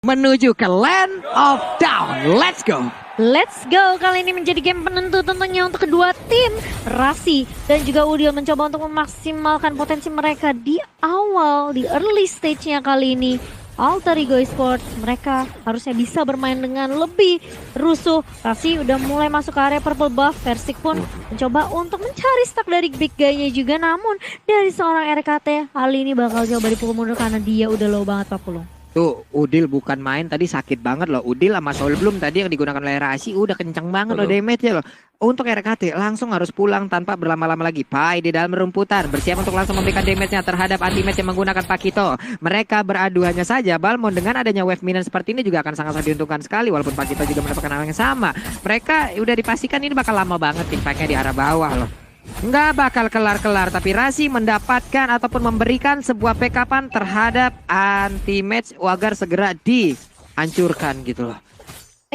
menuju ke Land of Down. Let's go. Let's go, kali ini menjadi game penentu tentunya untuk kedua tim. Rasi dan juga Udil mencoba untuk memaksimalkan potensi mereka di awal, di early stage-nya kali ini. Alter Ego Esports, mereka harusnya bisa bermain dengan lebih rusuh. Rasi udah mulai masuk ke area purple buff. Versik pun mencoba untuk mencari stack dari big guy-nya juga. Namun dari seorang RKT, kali ini bakal coba dipukul mundur karena dia udah low banget Pak Pulung. Tuh, Udil bukan main tadi, sakit banget loh. Udil sama Soul Bloom tadi yang digunakan oleh Rasi udah kencang banget loh damage-nya loh. Untuk RKT langsung harus pulang tanpa berlama-lama lagi. Pai di dalam rumputan bersiap untuk langsung memberikan damage-nya terhadap anti-match yang menggunakan Pakito. Mereka beradu hanya saja. Balmond dengan adanya wave minion seperti ini juga akan sangat diuntungkan sekali. Walaupun Pakito juga mendapatkan hal yang sama. Mereka udah dipastikan ini bakal lama banget impactnya di arah bawah loh. Nggak bakal kelar-kelar, tapi Rasi mendapatkan ataupun memberikan sebuah backupan terhadap anti-match agar segera dihancurkan gitu loh.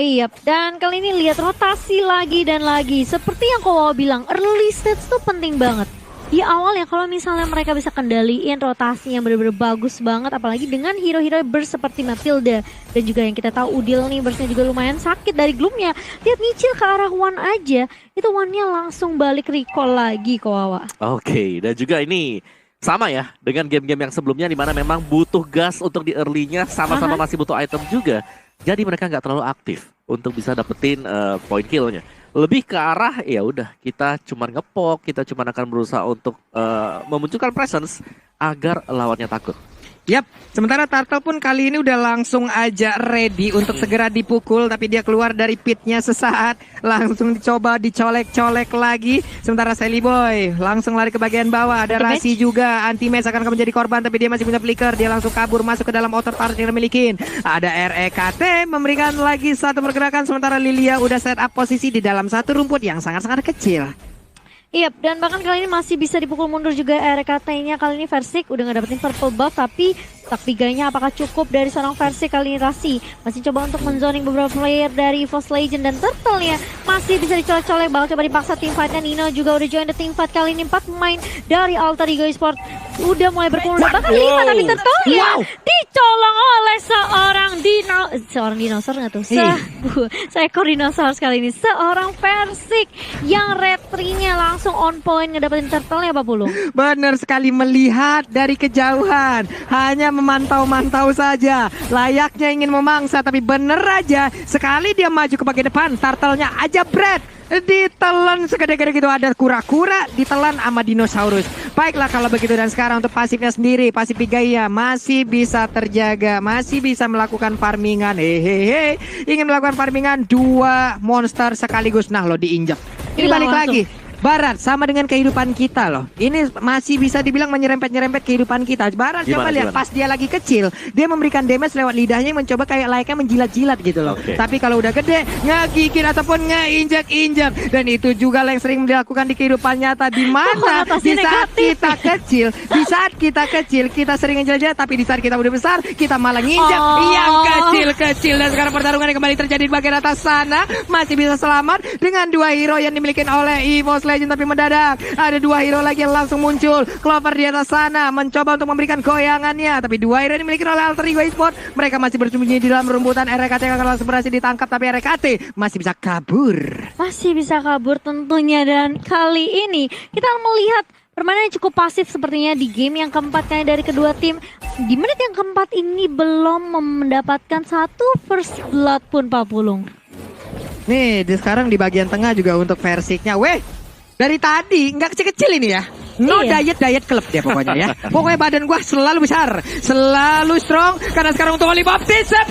Iya, dan kali ini lihat rotasi lagi dan lagi. Seperti yang Kowo bilang, early stage tuh penting banget. Di awal ya kalau misalnya mereka bisa kendaliin rotasi yang benar-benar bagus banget, apalagi dengan hero-hero burst seperti Matilda dan juga yang kita tahu Udil nih burstnya juga lumayan sakit dari Gloomnya. Lihat nyicil ke arah One aja, itu One-nya langsung balik recall lagi Kowawa. Oke, dan juga ini sama ya dengan game-game yang sebelumnya di mana memang butuh gas untuk di early-nya, sama-sama masih butuh item juga. Jadi mereka nggak terlalu aktif untuk bisa dapetin point kill-nya. Lebih ke arah ya udah kita cuma ngepok, kita cuma akan berusaha untuk memunculkan presence agar lawannya takut. Yap, sementara Turtle pun kali ini udah langsung aja ready untuk segera dipukul. Tapi dia keluar dari pitnya sesaat, langsung dicoba dicolek-colek lagi. Sementara Sally Boy langsung lari ke bagian bawah. Ada Rasi juga, anti-match akan menjadi korban. Tapi dia masih punya flicker, dia langsung kabur masuk ke dalam outer turret yang dimiliki. Ada REKT memberikan lagi satu pergerakan. Sementara Lilia udah set up posisi di dalam satu rumput yang sangat-sangat kecil. Iya, dan bahkan kali ini masih bisa dipukul mundur juga RKT-nya. Kali ini Versik udah gak dapetin purple buff, tapi tak biganya apakah cukup dari seorang Versik kali ini. Rasi masih coba untuk menzoning beberapa player dari EVOS Legend dan Turtle-nya masih bisa dicolek-colek. Bakal coba dipaksa team fight-nya. Nino juga udah join the team fight kali ini. 4 pemain dari Alter Ego Esports udah mulai berkumpul. Bahkan 5 tapi Turtle-nya dicolong oleh seorang dinosaur nggak tuh? Seekor dinosaur kali ini. Seorang Versik yang retry-nya langsung on point ngedapetin Turtle-nya Pak Pulung. Benar sekali, melihat dari kejauhan, hanya memantau-mantau saja, layaknya ingin memangsa. Tapi bener aja, sekali dia maju ke bagian depan, Turtle-nya aja bread, ditelan segede-gede gitu. Ada kura-kura ditelan sama dinosaurus. Baiklah kalau begitu, dan sekarang untuk pasifnya sendiri, pasif Gaia masih bisa terjaga, masih bisa melakukan farmingan. Hehehe, ingin melakukan farmingan 2 monster sekaligus. Nah lo diinjak. Ini balik lagi. Barat sama dengan kehidupan kita loh. Ini masih bisa dibilang menyerempet-nyerempet kehidupan kita. Barat coba lihat pas dia lagi kecil, dia memberikan damage lewat lidahnya, mencoba kayak layaknya menjilat-jilat gitu loh. Tapi kalau udah gede, ngegigit ataupun ngeinjak-injak. Dan itu juga yang sering dilakukan di kehidupan nyata. Di mana di saat kita kecil, kita sering ngejilat-jilat. Tapi di saat kita udah besar, kita malah nginjak yang kecil-kecil. Dan sekarang pertarungan yang kembali terjadi di bagian atas sana. Masih bisa selamat dengan 2 hero yang dimiliki oleh EVOS Legend. Tapi mendadak ada 2 hero lagi yang langsung muncul. Clover di atas sana mencoba untuk memberikan goyangannya, tapi 2 hero yang dimiliki oleh Alter Ego Esports, mereka masih bersembunyi di dalam rumputan. RKT yang akan langsung berhasil ditangkap, tapi RKT masih bisa kabur. Masih bisa kabur tentunya. Dan kali ini kita melihat permainan yang cukup pasif sepertinya di game yang keempat kali dari kedua tim. Di menit yang keempat ini belum mendapatkan satu first blood pun Pak Pulung. Nih sekarang di bagian tengah juga untuk Versiknya. Dari tadi nggak kecil-kecil ini ya. No diet club dia pokoknya ya. Pokoknya badan gua selalu besar, selalu strong. Karena sekarang untuk Oli baptisnya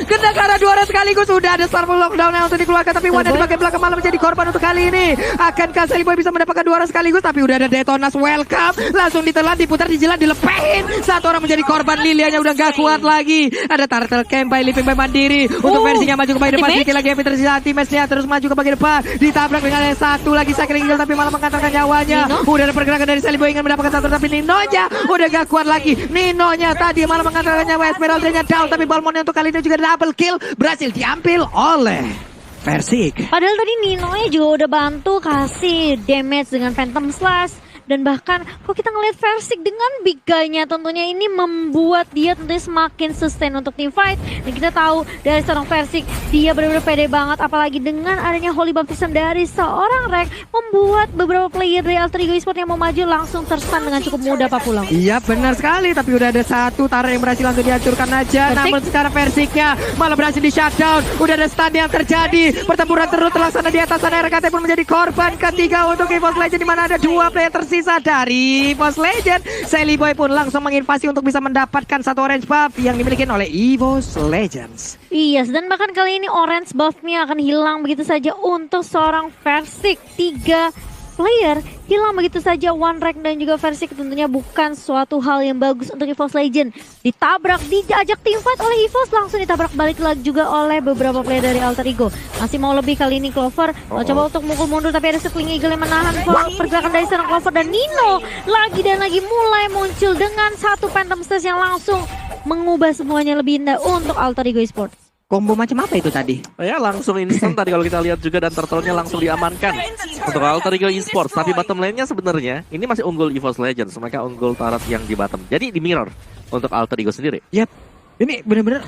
kena ke arah 2 orang sekaligus. Sudah ada Starful Lockdown yang untuk dikeluarkan, tapi Wanda di bagian belakang malah menjadi korban untuk kali ini. Akankah Sally Boy bisa mendapatkan 2 orang sekaligus? Tapi udah ada Detonas welcome, langsung ditelan, diputar, dijilat, dilepehin. 1 orang menjadi korban. Lilianya udah gak kuat lagi. Ada Turtle Camp by Living by Mandiri. Untuk versinya maju ke bagian depan, sedikit lagi yang tersisa. Anti-match-nya terus maju ke bagian depan, ditabrak dengan yang satu lagi Cycling Eagle, tapi malah mengantarkan nyawanya. Udah ada pergerakan dari Sally Boy ingin mendapatkan satu, tapi Ninonya udah gak kuat lagi. Ninonya tadi malah mengantarkan nyawa. Esmeralda-nya down, tapi Balmond untuk kali ini juga double kill berhasil diambil oleh Versik. Padahal tadi Ninonya juga udah bantu kasih damage dengan Phantom Slash Dan bahkan kok kita ngelihat Versik dengan big guy-nya tentunya ini membuat dia tentunya semakin sustain untuk team fight. Dan kita tahu dari seorang Versik dia benar-benar pede banget, apalagi dengan adanya Holy Baptism dari seorang Rek membuat beberapa player dari Alter Ego Esports yang mau maju langsung terstun dengan cukup mudah Pak Pulang. Iya benar sekali, tapi udah ada satu Tara yang berhasil langsung dihancurkan aja. Versik. Namun sekarang Versiknya malah berhasil di shutdown. Udah ada stun yang terjadi. Pertempuran terus terlaksana di atas sana. RKT pun menjadi korban ketiga untuk EVOS Legend, di mana ada 2 player tersisa dari EVOS Legend. Sally Boy pun langsung menginvasi untuk bisa mendapatkan satu orange buff yang dimiliki oleh EVOS Legends. Yes, dan bahkan kali ini orange buff-nya akan hilang begitu saja untuk seorang Versik. 3 player hilang begitu saja, One Rek dan juga Versik tentunya bukan suatu hal yang bagus untuk EVOS Legend. Ditabrak, diajak tim fight oleh EVOS, langsung ditabrak balik lagi juga oleh beberapa player dari Alter Ego. Masih mau lebih kali ini Clover, coba untuk mukul mundur tapi ada Sling Eagle yang menahan pergerakan dari seorang Clover, dan Nino lagi dan lagi mulai muncul dengan satu Phantom Stage yang langsung mengubah semuanya lebih indah untuk Alter Ego Esports. Combo macam apa itu tadi? Ya langsung instant tadi kalau kita lihat juga, dan turtle-nya langsung diamankan untuk Alter Ego Esports. Tapi bottom lane-nya sebenarnya ini masih unggul EVOS Legends. Mereka unggul turret yang di bottom. Jadi di mirror untuk Alter Ego sendiri. Yap, ini bener-bener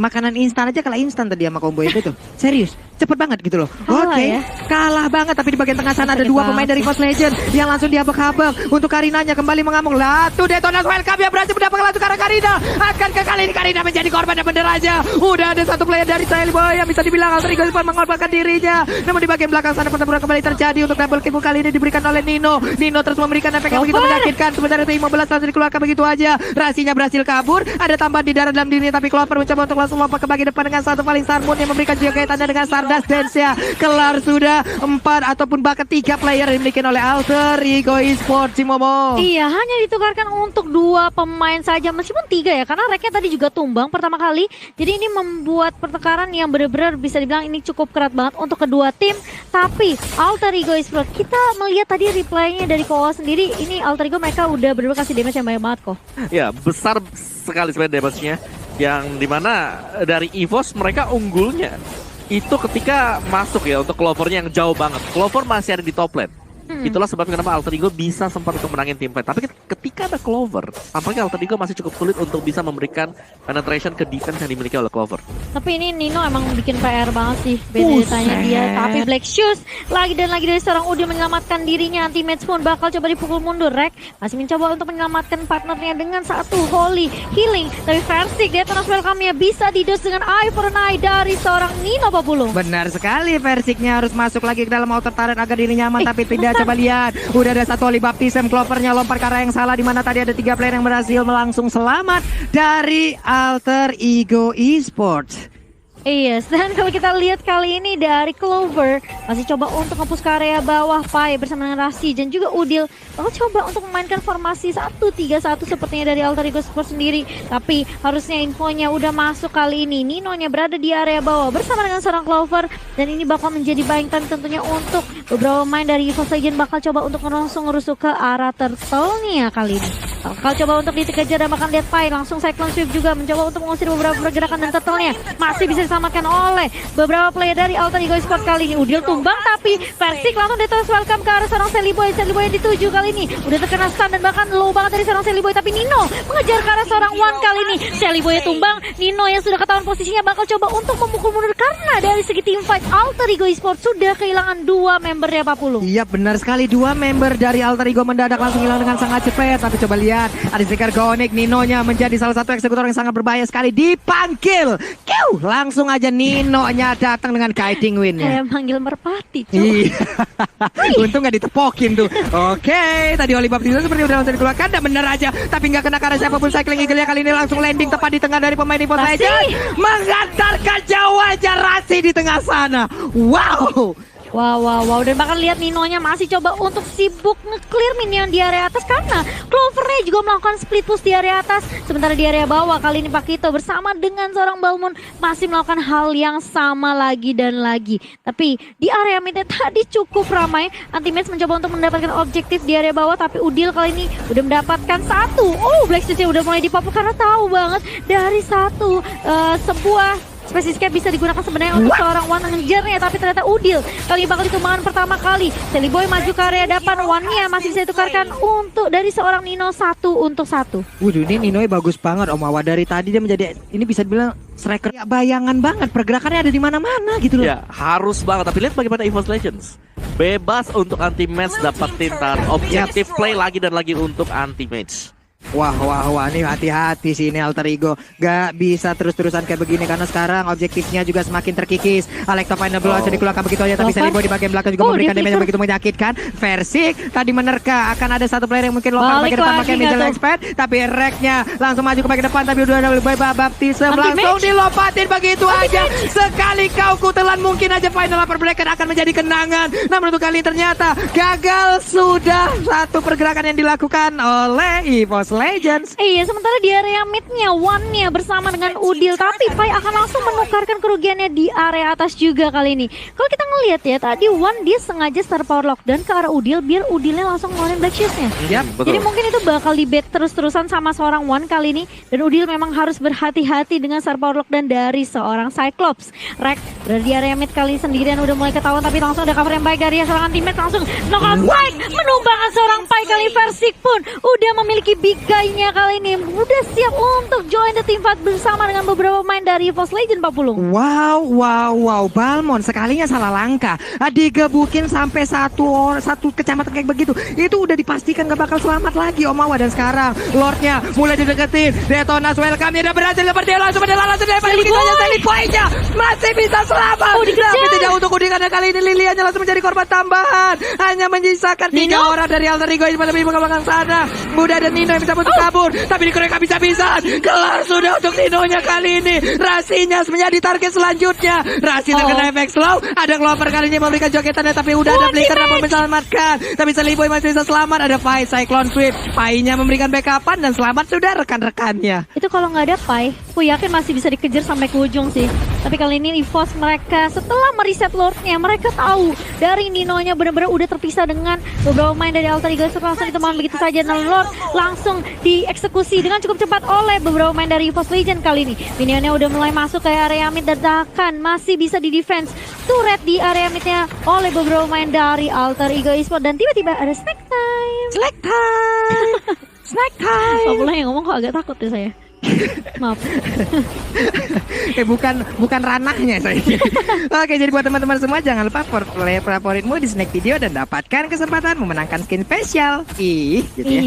makanan instan aja kalah instan tadi sama combo itu tuh. Serius, cepet banget gitu loh. Kalah Oke, ya? kalah banget. Tapi di bagian tengah sana ada Cepet 2 pemain banget dari EVOS Legend yang langsung dihabek-habek. Untuk Karinanya kembali mengamuk. Latu Detonas welcome yang berhasil mendapatkan Latu karena Karina. Akankah kali ini Karina menjadi korban, dan bener aja udah ada satu player dari Sally Boy yang bisa dibilang Alter Ego Esports mengorbankan dirinya. Namun di bagian belakang sana pertempuran kembali terjadi untuk double kill kali ini diberikan oleh Nino. Nino terus memberikan efek yang begitu menyakitkan. Sementara itu 15 langsung dikeluarkan begitu aja. Rasinya berhasil kabur. Ada tambahan di dalam dirinya, tapi Clover mencoba untuk langsung lompat ke bagian depan dengan satu paling Sarmon yang memberikan juga kaitannya dengan Stardust Dance-nya. Kelar sudah 4 ataupun bahkan 3 player yang dimiliki oleh Alter Ego Esports, Cimomo. Iya, hanya ditukarkan untuk 2 pemain saja, meskipun 3 ya, karena Reknya tadi juga tumbang pertama kali. Jadi ini membuat pertengkaran yang benar-benar bisa dibilang ini cukup kerat banget untuk kedua tim. Tapi Alter Ego Esports, kita melihat tadi replaynya dari Koa sendiri, ini Alter Ego mereka udah benar-benar kasih damage yang banyak banget kok. Ya besar sekali sebenarnya damage-nya, yang dimana dari EVOS mereka unggulnya itu ketika masuk ya untuk Clover-nya yang jauh banget. Clover masih ada di top lane. Itulah sebabnya kenapa Alter Ego bisa sempat untuk menangin tim fight. Tapi ketika ada Clover, tampaknya Alter Ego masih cukup sulit untuk bisa memberikan penetration ke defense yang dimiliki oleh Clover. Tapi ini Nino emang bikin PR banget sih bedanya dia. Tapi Black Shoes lagi dan lagi dari seorang Udil menyelamatkan dirinya. Anti-match pun bakal coba dipukul mundur. Rek masih mencoba untuk menyelamatkan partnernya dengan satu Holy Healing. Tapi Versik dia terus welcome-nya bisa didos dengan Eye for an Eye dari seorang Nino Papulung. Benar sekali, Versiknya harus masuk lagi ke dalam outer turret agar dirinya nyaman, tapi tidak. Coba lihat, udah ada satu Holy Baptism. Clovernya lompat ke arah yang salah, di mana tadi ada 3 player yang berhasil langsung selamat dari Alter Ego Esports. Yes, dan kalau kita lihat kali ini dari Clover masih coba untuk nge-push ke area bawah. Pai bersama dengan Rasi dan juga Udil bakal coba untuk memainkan formasi 1-3-1 sepertinya dari Alter Ego Esports sendiri. Tapi harusnya infonya udah masuk kali ini. Ninonya berada di area bawah bersama dengan seorang Clover, dan ini bakal menjadi buying time tentunya untuk beberapa pemain dari EVOS Legend bakal coba untuk ngerusuk ke arah turtle-nya kali ini. Bakal coba untuk dikejar dan bahkan lihat Pai langsung Cyclone Swift juga mencoba untuk mengusir beberapa pergerakan, dan turtle-nya masih bisa diselamatkan oleh beberapa player dari Alter Ego Esports kali ini. Udil tumbang tapi Versik langsung detonas welcome ke arah seorang Sally Boy. Sally Boy yang dituju kali ini udah terkena stun dan bahkan low banget dari seorang Sally Boy, tapi Nino mengejar ke arah seorang One kali ini. Sally Boy tumbang, Nino yang sudah ketahuan posisinya bakal coba untuk memukul mundur karena dari segi team fight Alter Ego Esports sudah kehilangan 2 membernya Papulung. Iya benar sekali, 2 member dari Alter Ego mendadak langsung hilang dengan sangat cepat. Tapi coba lihat, ada Zikar Gonik, Ninonya menjadi salah satu eksekutor yang sangat berbahaya sekali. Dipanggil, langsung aja Nino-nya datang dengan kiting win-nya. Kayak manggil merpati. Iya. Untung gak ditepokin tuh. Oke, tadi Holy Baptism seperti udah langsung dikeluarkan, dan bener aja. Tapi gak kena karena siapapun. Cycling Eagle-nya kali ini langsung landing tepat di tengah dari pemain EVOS Legends. Mengantarkan jauh aja Rasi di tengah sana. Wow. Wow. Dan bahkan lihat Ninonya masih coba untuk sibuk nge-clear minion di area atas karena Clovernya juga melakukan split push di area atas. Sementara di area bawah kali ini Pakito bersama dengan seorang Balmond masih melakukan hal yang sama lagi dan lagi. Tapi di area mid tadi cukup ramai. Anti-match mencoba untuk mendapatkan objektif di area bawah, tapi Udil kali ini udah mendapatkan satu. Black Shoes udah mulai dipopul karena tahu banget dari sebuah Space Escape bisa digunakan sebenarnya untuk seorang Wan mengejarnya, tapi ternyata Udil kali bakal ditumbangkan pertama kali. Silly Boy maju ke area depan, Wan-nya masih bisa ditukarkan untuk dari seorang Nino 1 untuk 1. Waduh, ini Ninoy bagus banget Om Awa. Dari tadi dia menjadi, ini bisa dibilang striker ya, bayangan banget, pergerakannya ada di mana-mana gitu loh. Ya, harus banget. Tapi lihat bagaimana EVOS Legends. Bebas untuk anti-match, dapetin objektif play lagi dan lagi untuk anti-match. Wah, ini hati-hati sih ini Alter Ego. Gak bisa terus-terusan kayak begini karena sekarang objektifnya juga semakin terkikis. Alexa Final Blow aja dikeluarkan begitu aja, tapi Silly Boy di bagian belakang juga memberikan damage yang begitu menyakitkan. Versik tadi menerka, akan ada satu player yang mungkin lompat bagian depan pakai Middle Expert, tapi Reknya langsung maju ke bagian depan, tapi udah ada Baptism langsung dilompatin begitu aja. Sekali kau kutelan mungkin aja Final Upper Bracket akan menjadi kenangan. Namun untuk kali ternyata gagal sudah satu pergerakan yang dilakukan oleh EVOS Legends. Iya, sementara di area mid-nya Wan-nya bersama dengan Udil, tapi Pai akan langsung menukarkan kerugiannya di area atas juga kali ini. Kalau kita ngelihat ya, tadi Wan dia sengaja star power lockdown ke arah Udil biar Udilnya langsung ngeluarin Black Shield-nya. Jadi mungkin itu bakal di-bait terus-terusan sama seorang Wan kali ini, dan Udil memang harus berhati-hati dengan star power lockdown dari seorang Cyclops. Rek berada di area mid kali sendirian udah mulai ketahuan, tapi langsung ada cover yang baik dari seorang teammate, langsung knockout baik menumbangkan seorang Pai. Kali Versik pun udah memiliki big guy-nya kali ini, udah siap untuk join the team fight bersama dengan beberapa pemain dari EVOS Legend, Pak Pulung. Wow, Balmon sekalinya salah langkah. Digebukin sampai satu kecamatan kayak begitu. Itu udah dipastikan gak bakal selamat lagi Om Awa. Dan sekarang Lordnya mulai dideketin. Detonas welcome, dia udah berhasil seperti langsung dapat begitu aja. Silly Boy-nya masih bisa selamat. Tapi tidak untuk Udi karena kali ini Lilianya langsung menjadi korban tambahan. Hanya menyisakan 3 orang dari Alter Ego yang lebih ke belakang sana. Buddha dan Nino yang bisa untuk kabur, tapi dikorek bisa-bisaan. Kelar sudah untuk Nino-nya kali ini. Rasinya menjadi target selanjutnya. Rasi terkena efek slow. Ada Clover kali ini memberikan jogetannya, tapi udah ada Flicker yang menyelamatkan. Tapi Silly Boy masih bisa selamat. Ada Pai, Cyclone Sweep. Pai-nya memberikan backupan dan selamat sudah rekan-rekannya. Itu kalau nggak ada Pai, aku yakin masih bisa dikejar sampai ke ujung sih. Tapi kali ini EVOS mereka setelah mereset Lord-nya, mereka tahu dari Nino-nya benar-benar udah terpisah dengan beberapa main dari Alter Ego. Langsung ditemukan begitu saja. Dan Lord langsung dieksekusi dengan cukup cepat oleh beberapa main dari EVOS Legend kali ini. Minionnya udah mulai masuk ke area mid dan bahkan masih bisa di defense turret di area midnya oleh beberapa main dari Alter Ego Esports. Dan tiba-tiba ada snack time. Snack time. Apa pula yang ngomong kok agak takut ya saya. Maaf. bukan ranahnya saya. Oke, jadi buat teman-teman semua jangan lupa player favoritmu di Snack Video dan dapatkan kesempatan memenangkan skin spesial. Gitu ya.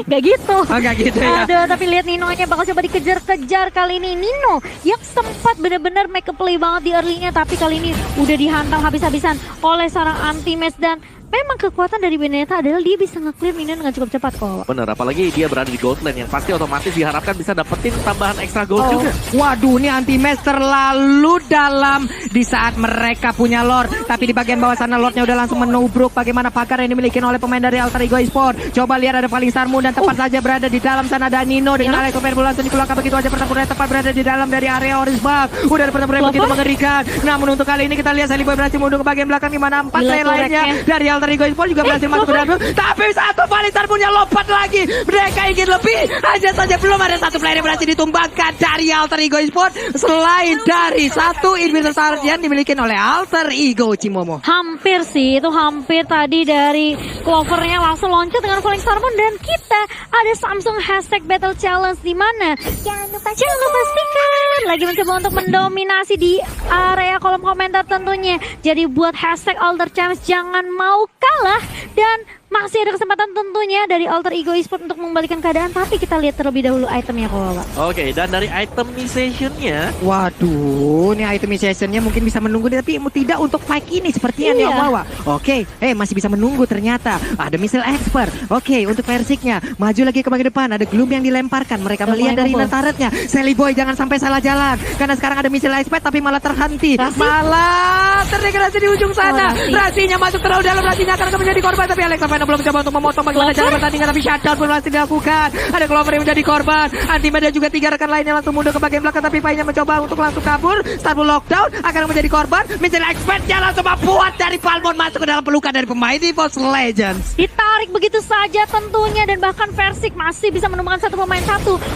Gak gitu. Oh, gak gitu ya. Aduh, tapi lihat Nino-nya bakal coba dikejar-kejar kali ini. Nino yang sempat benar-benar make a play banget di early-nya, tapi kali ini udah dihantam habis-habisan oleh seorang anti-match. Dan memang kekuatan dari Benedetta adalah dia bisa nge-clear minion dengan cukup cepat kok. Bener, apalagi dia berada di gold lane yang pasti otomatis diharapkan bisa dapetin tambahan ekstra gold juga. Waduh, ini anti-match terlalu dalam di saat mereka punya Lord. Tapi di bagian bawah sana Lordnya udah langsung menubruk bagaimana pagar yang dimiliki oleh pemain dari Alter Ego Esports. Coba lihat ada Falling Star Moon dan tepat saja berada di dalam sana ada Nino dengan Alex Overbull langsung dikeluarkan begitu aja. Pertempuran tepat berada di dalam dari area Orange Buff. Udah ada pertempuran begitu mengerikan. Namun untuk kali ini kita lihat Silly Boy berhasil mundur ke bagian belakang di mana 4 player lainnya dari Alter Ego Esports juga berhasil masuk ke dalam. Tapi satu Falling Star punya lompat lagi. Mereka ingin lebih. Hanya saja belum ada satu player yang berhasil ditumbangkan dari Alter Ego Esports selain dari satu Invincible Star yang dimiliki oleh Alter Ego Cimomo. Hampir sih, itu hampir tadi dari Clover-nya langsung loncat dengan Falling Star Moon. Dan kita ada Samsung hashtag Battle Challenge di mana jangan lupa stiker lagi mencoba untuk mendominasi di area kolom komentar tentunya. Jadi buat hashtag Alter Challenge jangan mau kalah. Dan masih ada kesempatan tentunya dari Alter Ego Esports untuk mengembalikan keadaan. Tapi kita lihat terlebih dahulu itemnya kalau Oke, dan dari itemization-nya, waduh, ini itemization-nya mungkin bisa menunggu tapi tidak untuk fight ini sepertinya nih Om Awa. Oke, masih bisa menunggu ternyata. Ada missile expert. Oke, untuk Versiknya maju lagi ke bagian depan. Ada gloom yang dilemparkan. Mereka melihat dari turretnya. Silly Boy jangan sampai salah jalan karena sekarang ada missile expert tapi malah terhenti. Malah terdegradasi di ujung sana. Rasinya masuk terlalu dalam. Rasinya akan menjadi korban tapi Alex Nino belum coba untuk memotong bagaimana cara pertandingan, tapi shutdown pun masih dilakukan. Ada Clover yang menjadi korban. Anti-Med dan juga 3 rekan lainnya langsung mundur ke bagian belakang, tapi Painya mencoba untuk langsung kabur. Starful lockdown akan menjadi korban. Menjadi expertnya langsung membuat dari Palmon masuk ke dalam pelukan dari pemain EVOS Legends. Ditarik begitu saja tentunya, dan bahkan Versik masih bisa menemukan satu pemain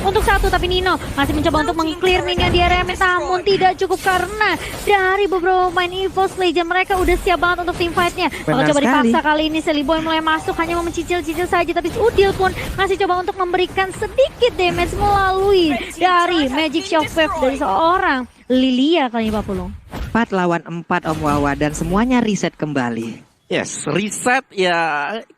untuk satu, tapi Nino masih mencoba untuk meng-clear minion di area mid, namun tidak cukup karena dari beberapa pemain EVOS Legends mereka udah siap banget untuk team fight-nya. Kalau coba dipaksa kali ini, Celiboy mulai masuk hanya mau mencicil-cicil saja, tapi Udil pun masih coba untuk memberikan sedikit damage melalui dari Magic Shockwave dari seorang Lilia kali ini, Pak Pulung. 4 lawan 4 Om Wawa, dan semuanya reset kembali. Yes, reset ya,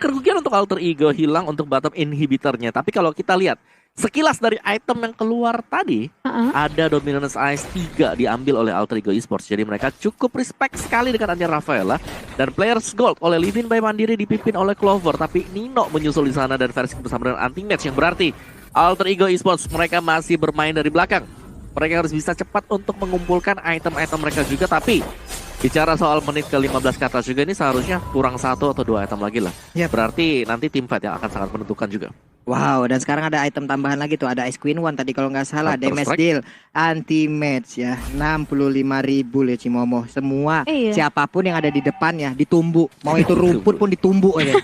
kerugian untuk Alter Ego, hilang untuk bottom inhibitornya. Tapi kalau kita lihat sekilas dari item yang keluar tadi, ada Dominance Ice 3 diambil oleh Alter Ego Esports. Jadi mereka cukup respect sekali dengan Anya Rafaela. Dan Players Gold oleh Livin by Mandiri dipimpin oleh Clover. Tapi Nino menyusul di sana dan Versik bersama dengan Anti-Match, yang berarti Alter Ego Esports mereka masih bermain dari belakang. Mereka harus bisa cepat untuk mengumpulkan item-item mereka juga. Tapi bicara soal menit ke-15 ke atas juga, ini seharusnya kurang 1 atau 2 item lagi lah. Berarti nanti team fight yang akan sangat menentukan juga. Wow, dan sekarang ada item tambahan lagi tuh, ada Ice Queen One tadi kalau nggak salah, damage deal, anti-match ya, 65.000 ya Cimomo. Semua siapapun yang ada di depannya ditumbuk, mau itu rumput pun ditumbuk aja.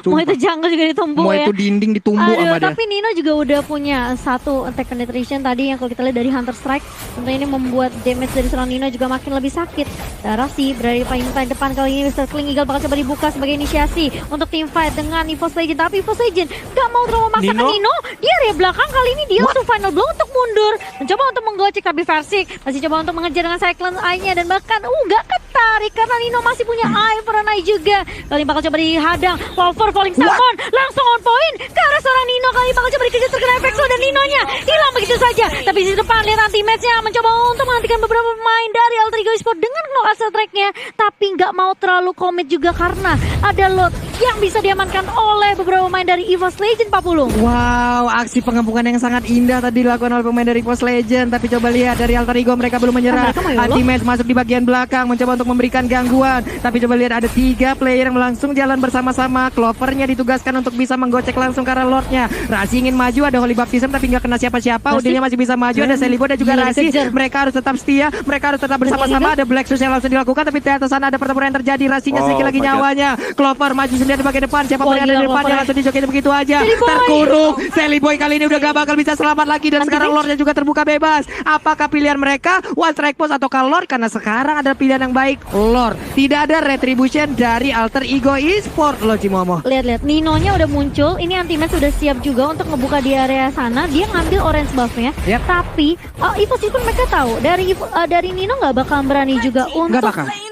Mau itu jungle juga ditumbuk mau ya. itu dinding ditumbuk sama dia. Tapi Nino juga udah punya satu attack penetration tadi yang kalau kita lihat dari Hunter Strike, tentunya ini membuat damage dari seorang Nino juga makin lebih sakit. Rasi berada di paling depan kali ini, Mr. Kling Eagle bakal coba dibuka sebagai inisiasi untuk team fight dengan EVOS Legends, tapi EVOS Legends gak mau terlalu memaksakan Nino. Di area belakang kali ini dia langsung final blow untuk mundur, mencoba untuk menggocek, tapi Versik masih coba untuk mengejar dengan Cyclone Eye-nya, dan bahkan gak ketarik karena Nino masih punya Eye for an Eye juga. Kali ini bakal coba dihadang, Clover falling salmon langsung on point ke arah seorang Nino. Kali ini bakal coba dikejar, terkena efek slow dan Ninonya hilang begitu saja. Tapi di depan lihat anti-match-nya mencoba untuk menghentikan beberapa pemain dari Alter Ego Esports dengan knock asal track-nya, tapi nggak mau terlalu komit juga karena ada load yang bisa diamankan oleh beberapa pemain dari EVOS Legends, Pak Pulung. Wow, aksi pengempungan yang sangat indah tadi dilakukan oleh pemain dari EVOS Legends. Tapi coba lihat dari Alter Ego, mereka belum menyerah. Anti-match masuk di bagian belakang, mencoba untuk memberikan gangguan. Tapi coba lihat ada 3 player yang langsung jalan bersama-sama. Clovernya ditugaskan untuk bisa menggocek langsung ke arah Lordnya. Rasi ingin maju, ada Holy Baptism tapi nggak kena siapa-siapa. Udilnya masih bisa maju, ada Celiboy dan juga Rasi. Mereka harus tetap setia, mereka harus tetap bersama-sama. Ada Black Shoes yang langsung dilakukan, tapi di atas sana ada pertempuran yang terjadi. Rasinya sedikit lagi nyawanya. Clover maju sendiri di bagian depan. Siapapun yang ada di depannya langsung dijokin begitu aja. Terkurung. Celiboy kali ini udah gak bakal bisa selamat lagi, dan sekarang Lordnya juga terbuka bebas. Apakah pilihan mereka One Strike Post atau Lord? Karena sekarang ada pilihan yang baik, Lord. Tidak ada retribution dari Alter Ego Esports loh, Cimomo. Lihat-lihat Ninonya udah muncul. Ini Anti-Match sudah siap juga untuk ngebuka di area sana. Dia ngambil orange buff-nya. Tapi EVOS pun mereka tahu dari Nino nggak bakal berani juga untuk,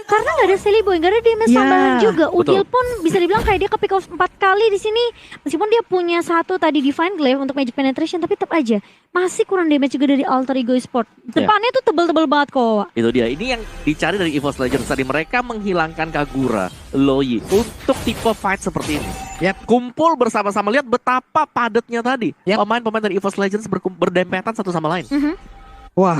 karena nggak ada Celiboy, nggak ada damage tambahan juga. Udil pun bisa dibilang kayak dia ke pick off 4 kali di sini. Meskipun dia punya satu tadi Divine Glaive untuk Magic Penetration, tapi tetap aja masih kurang damage juga dari Alter Ego Esports. Depannya tuh tebel-tebel banget kok. Itu dia. Ini yang dicari dari EVOS Legends tadi. Mereka menghilangkan Kagura, Loi untuk tipe fight seperti ini. Kumpul bersama-sama. Lihat betapa padatnya tadi. Pemain-pemain dari EVOS Legends berdempetan satu sama lain. Wah,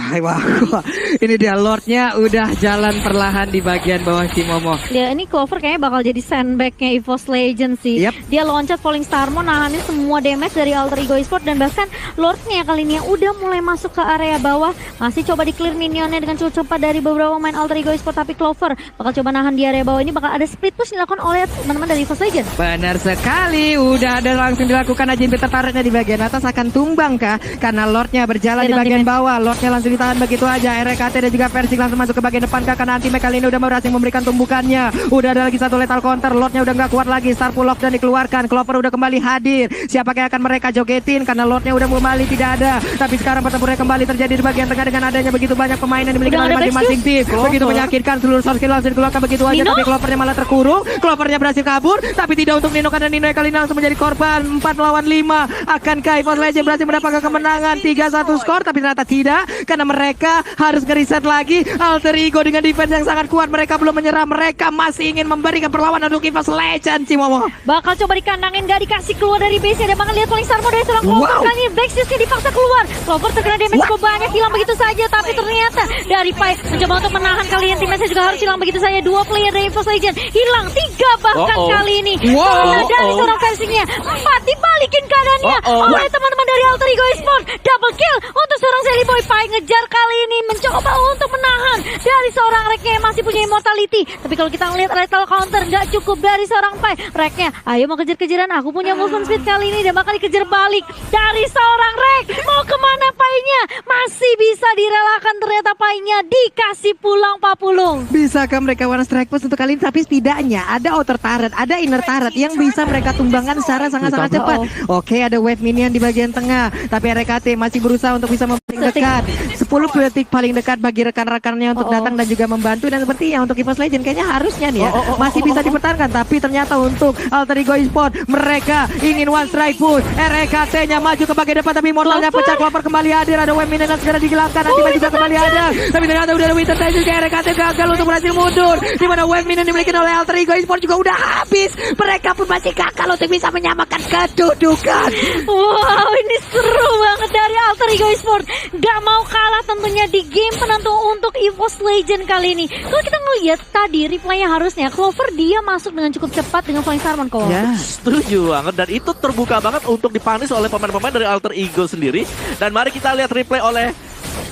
ini dia Lordnya udah jalan perlahan di bagian bawah Cimomo. Ya, ini Clover kayaknya bakal jadi sandbagnya EVOS Legends sih. Dia loncat Falling Starmon, nahanin semua damage dari Alter Ego Esports, dan bahkan Lordnya kali ini udah mulai masuk ke area bawah. Masih coba di clear minionnya dengan cukup cepat dari beberapa main Alter Ego Esports, tapi Clover bakal coba nahan di area bawah. Ini bakal ada split push dilakukan oleh teman-teman dari EVOS Legends. Benar sekali, udah ada langsung dilakukan. Ajin tertariknya di bagian atas akan tumbang kah? Karena Lordnya berjalan di bagian bawah. Lordnya langsung ditahan begitu aja. RKT dan juga Versik langsung masuk ke bagian depan kah? Karena Anti-Match kali ini udah berhasil memberikan tumbukannya. Udah ada lagi satu lethal counter. Lordnya udah nggak kuat lagi. Starful Lockdown dikeluarkan. Clover udah kembali hadir. Siapakah yang akan mereka jogetin? Karena Lordnya udah kembali tidak ada. Tapi sekarang pertempuran kembali terjadi di bagian tengah dengan adanya begitu banyak pemain yang dimiliki oleh masing-masing tim. Begitu menyakitkan, seluruh source skill langsung dikeluarkan begitu aja. Tapi Clovernya malah terkurung. Clovernya berhasil kabur, tapi tidak untuk Nino, karena Nino kali ini langsung menjadi korban. 4 lawan 5. Akankah EVOS Legends berhasil mendapatkan kemenangan 3-1 skor? Tapi ternyata tidak. karena mereka harus ngeriset lagi. Alter Ego dengan defense yang sangat kuat, mereka belum menyerah, mereka masih ingin memberikan perlawanan untuk EVOS Legends, Cimomo. Bakal coba dikandangin, gak dikasih keluar dari base. Ada banget lihat paling Sarmo dari seorang Clover. Wow. Kali ini Blackshield dipaksa keluar. Clover terkena damage cukup banyak, hilang begitu saja. Tapi ternyata dari Pai mencoba untuk menahan kali ini. Timnya juga harus hilang begitu saja. 2 player dari EVOS Legends hilang, 3 bahkan kali ini. Karena dari seorang versinya 4 dibalikin keadaannya oleh teman-teman dari Alter Ego Esports. Double kill untuk seorang Sally Boy. Pai ngejar kali ini, mencoba untuk menahan dari seorang Reknya yang masih punya immortality. Tapi kalau kita ngelihat lethal counter nggak cukup dari seorang Pai. Reknya, ayo mau kejar-kejaran, aku punya movement speed kali ini. Dan bakal dikejar balik dari seorang Rek. Mau kemana Painya? Masih bisa direlakan, ternyata Painya dikasih pulang Pak Pulung. Bisakah mereka one strike post untuk kali ini? Tapi setidaknya ada outer turret, ada inner turret yang bisa mereka tumbangkan secara sangat-sangat cepat. Oke, ada wave minion di bagian tengah, tapi RKT masih berusaha untuk bisa paling dekat. 10 detik paling dekat bagi rekan-rekannya untuk datang dan juga membantu. Dan sepertinya untuk EVOS Legends kayaknya harusnya nih ya masih bisa dipertahankan. Tapi ternyata untuk Alter Ego Esports mereka ingin one strike push. RKT-nya maju ke bagian depan, tapi mortalnya pecah. Clover kembali hadir, ada wave minion yang segera dihilangkan. Nanti juga kembali ada, tapi ternyata udah ada Winter Tide juga. RKT gagal untuk berhasil mundur, di mana wave minion dimiliki oleh Alter Ego Esports juga udah habis. Mereka pun masih gagal untuk bisa menyamakan kedudukan. Wow, ini seru banget dari Alter Ego Esports. Gak mau kalah tentunya di game penentu untuk EVOS Legends kali ini. Kalau kita ngelihat tadi replaynya harusnya Clover dia masuk dengan cukup cepat dengan Flying Sarmon kok. Ya, setuju banget. Dan itu terbuka banget untuk dipanis oleh pemain-pemain dari Alter Ego sendiri. Dan mari kita lihat replay oleh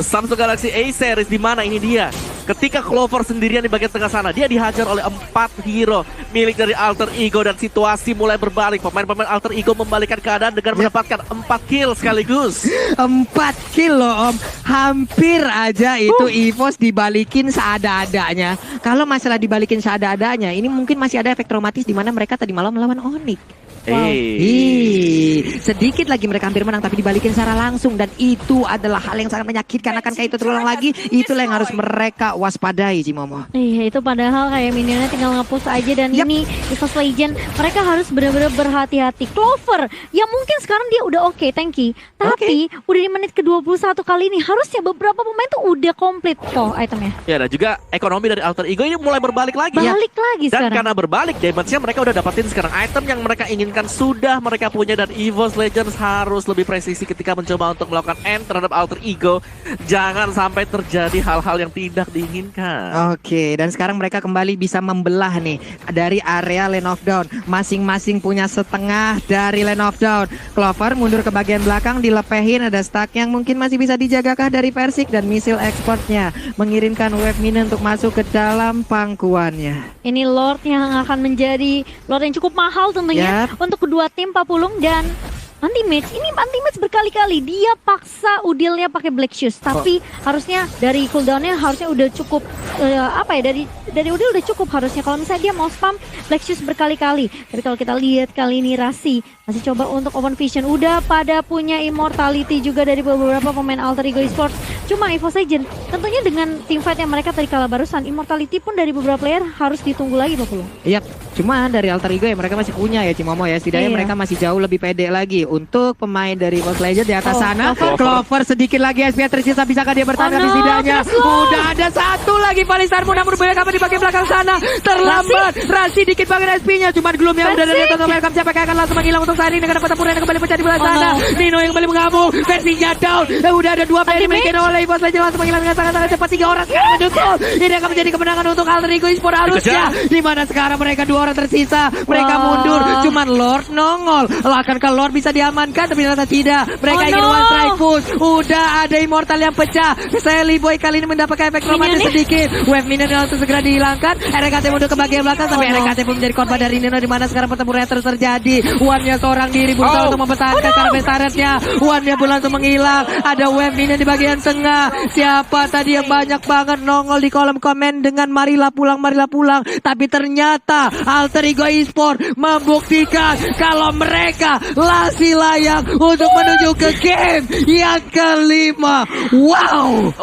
Samsung Galaxy A series, di mana ini dia. Ketika Clover sendirian di bagian tengah sana, dia dihajar oleh 4 hero milik dari Alter Ego dan situasi mulai berbalik. Pemain-pemain Alter Ego membalikkan keadaan dengan mendapatkan 4 kill sekaligus. 4 kill loh Om. Hampir aja itu EVOS dibalikin seada-adanya. Kalau masalah dibalikin seada-adanya, ini mungkin masih ada efek traumatis di mana mereka tadi malam melawan Onyx. Wow. Sedikit lagi mereka hampir menang, tapi dibalikin secara langsung, dan itu adalah hal yang sangat menyakitkan. Akan kayak itu terulang lagi, itulah yang harus mereka waspadai, Cimomo. Iya, itu padahal kayak minionnya tinggal nge-push aja. Dan ini EVOS Legends mereka harus benar-benar berhati-hati. Clover yang mungkin sekarang dia udah oke, tanky, tapi udah di menit ke-21 kali ini harusnya beberapa pemain tuh udah komplit kok itemnya. Ya, dan juga ekonomi dari Alter Ego ini mulai berbalik lagi. Balik lagi Dan sekarang. karena berbalik, damage-nya mereka udah dapetin sekarang. Item yang mereka inginkan sudah mereka punya, dan EVOS Legends harus lebih presisi ketika mencoba untuk melakukan end terhadap Alter Ego. Jangan sampai terjadi hal-hal yang tidak diinginkan. Oke, dan sekarang mereka kembali bisa membelah nih dari area lane of down. Masing-masing punya setengah dari lane of down. Clover mundur ke bagian belakang, dilepehin, ada stack yang mungkin masih bisa dijagakah dari Versik, dan misil exportnya mengirimkan wave minion untuk masuk ke dalam pangkuannya. Ini Lord yang akan menjadi Lord yang cukup mahal tentunya untuk kedua tim Pak Pulung. Dan Anti-Mage, ini Anti-Mage berkali-kali dia paksa Udilnya pakai Black Shoes, tapi harusnya dari cooldownnya harusnya udah cukup dari Udil udah cukup harusnya. Kalau misalnya dia mau spam Black Shoes berkali-kali. Tapi kalau kita lihat kali ini Rasi masih coba untuk open vision, udah pada punya immortality juga dari beberapa pemain Alter Ego Esports. Cuma EVOS Legends tentunya dengan teamfight yang mereka tadi kalah barusan, immortality pun dari beberapa player harus ditunggu lagi Pak Pulung. Iya, cuma dari Alter Ego ya mereka masih punya ya Cimomo ya. Setidaknya mereka masih jauh lebih pede lagi. Untuk pemain dari EVOS Legends di atas sana, Clover sedikit lagi SP tersisa, bisakah dia bertahan? Tapi setidaknya udah ada satu lagi Palisarmu, namun berbeda di bagian belakang sana. Terlambat, Rasi dikit banget SP-nya, cuman Gloomnya udah dari atas. Welcome siapa yang akan langsung menghilang untuk saat ini dengan dapat tempurnya kembali pecah di belah sana. Nino yang kembali mengamuk, versinya down. Udah ada 2 player dimiliki oleh EVOS Legends, langsung menghilang dengan sangat-sangat cepat. 3 orang sekarang mendukung. Ini akan menjadi kemenangan untuk Alter Ego Esports harusnya. Dimana sekarang mereka 2 orang tersisa, mereka mundur. Cuman Lord nongol, akankah Lord bisa diamankan? Tapi ternyata tidak. Mereka ingin one strike push. Udah ada immortal yang pecah. Sally Boy kali ini mendapatkan efek traumatis sedikit. Wave minion langsung segera dihilangkan. RKT mundur ke bagian belakang, tapi RKT pun menjadi korban dari Nino, di mana sekarang pertempuran terus terjadi. One-nya seorang diri berusaha untuk mempertahankan karena turretnya. One-nya pun langsung menghilang. Ada wave minion di bagian tengah. Siapa tadi yang banyak banget nongol di kolom komen dengan marilah pulang, marilah pulang. Tapi ternyata Alter Ego Esports membuktikan kalau mereka masih layak untuk menuju ke game yang kelima. Wow.